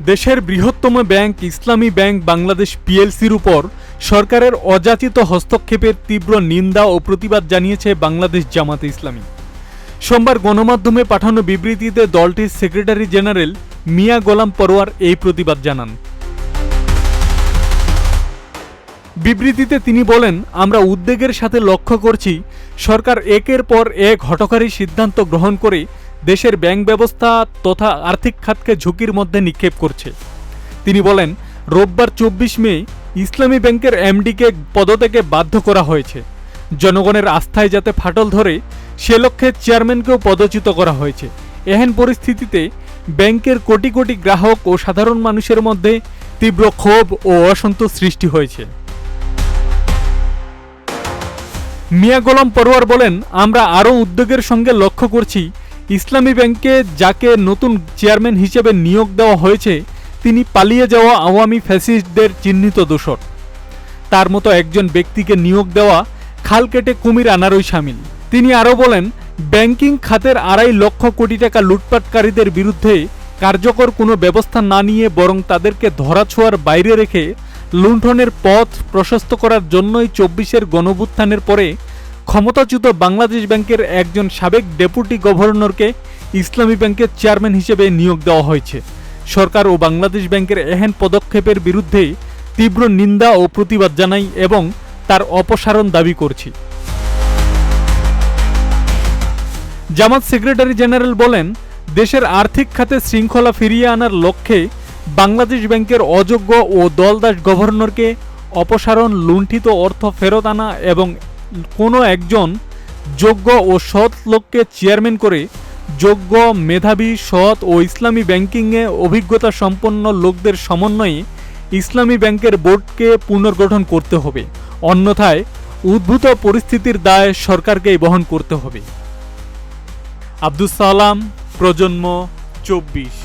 দেশের বৃহত্তম ব্যাংক ইসলামী ব্যাংক বাংলাদেশ পিএলসির উপর সরকারের অযাচিত হস্তক্ষেপের তীব্র নিন্দা ও প্রতিবাদ জানিয়েছে বাংলাদেশ জামাতে ইসলামী। সোমবার গণমাধ্যমে পাঠানো বিবৃতিতে দলটির সেক্রেটারি জেনারেল মিয়া গোলাম পরোয়ার এই প্রতিবাদ জানান। বিবৃতিতে তিনি বলেন, আমরা উদ্বেগের সাথে লক্ষ্য করছি সরকার একের পর এক হঠকারী সিদ্ধান্ত গ্রহণ করে দেশের ব্যাংক ব্যবস্থা তথা আর্থিক খাতকে ঝুঁকির মধ্যে নিক্ষেপ করছে। তিনি বলেন, রোববার 24 মে ইসলামী ব্যাংকের এমডিকে পদত্যাগে বাধ্য করা হয়েছে। জনগণের আস্থায় যাতে ফাটল ধরে সে লক্ষ্যে চেয়ারম্যানকেও পদচ্যুত করা হয়েছে। এহেন পরিস্থিতিতে ব্যাংকের কোটি কোটি গ্রাহক ও সাধারণ মানুষের মধ্যে তীব্র ক্ষোভ ও অসন্তোষ সৃষ্টি হয়েছে। মিয়া গোলাম পরোয়ার বলেন, আমরা আরও উদ্যোগের সঙ্গে লক্ষ্য করছি ইসলামী ব্যাংকে যাকে নতুন চেয়ারম্যান হিসেবে নিয়োগ দেওয়া হয়েছে তিনি পালিয়ে যাওয়া আওয়ামী ফ্যাসিস্টদের চিহ্নিত দোসর। তার মতো একজন ব্যক্তিকে নিয়োগ দেওয়া খাল কেটে কুমির আনারই শামিল। তিনি আরও বলেন, ব্যাংকিং খাতের 2.5 লক্ষ কোটি টাকা লুটপাটকারীদের বিরুদ্ধে কার্যকর কোনো ব্যবস্থা না নিয়ে বরং তাদেরকে ধরাছোঁয়ার বাইরে রেখে লুণ্ঠনের পথ প্রশস্ত করার জন্যই 24-এর গণঅভ্যুত্থানের পরে ক্ষমতাচ্যুত বাংলাদেশ ব্যাংকের একজন সাবেক ডেপুটি গভর্নরকে ইসলামী ব্যাংকের চেয়ারম্যান হিসেবে নিয়োগ দেওয়া হয়েছে। সরকার ও বাংলাদেশ ব্যাংকের এহেন পদক্ষেপের বিরুদ্ধে তীব্র নিন্দা ও প্রতিবাদ জানাই এবং তার অপসারণ দাবি করছি। জামাত সেক্রেটারি জেনারেল বলেন, দেশের আর্থিক খাতে শৃঙ্খলা ফিরিয়ে আনার লক্ষ্যে বাংলাদেশ ব্যাংকের অযোগ্য ও দলদাস গভর্নরকে অপসারণ, লুণ্ঠিত অর্থ ফেরত আনা এবং কোনো একজন যোগ্য ও সৎ লোককে চেয়ারম্যান করে যোগ্য, মেধাবী, সৎ ও ইসলামী ব্যাংকিংয়ে অভিজ্ঞতা সম্পন্ন লোকদের সমন্বয়ে ইসলামী ব্যাংকের বোর্ডকে পুনর্গঠন করতে হবে। অন্যথায় উদ্ভূত পরিস্থিতির দায় সরকারকেই বহন করতে হবে। আব্দুস সালাম, প্রজন্ম 24।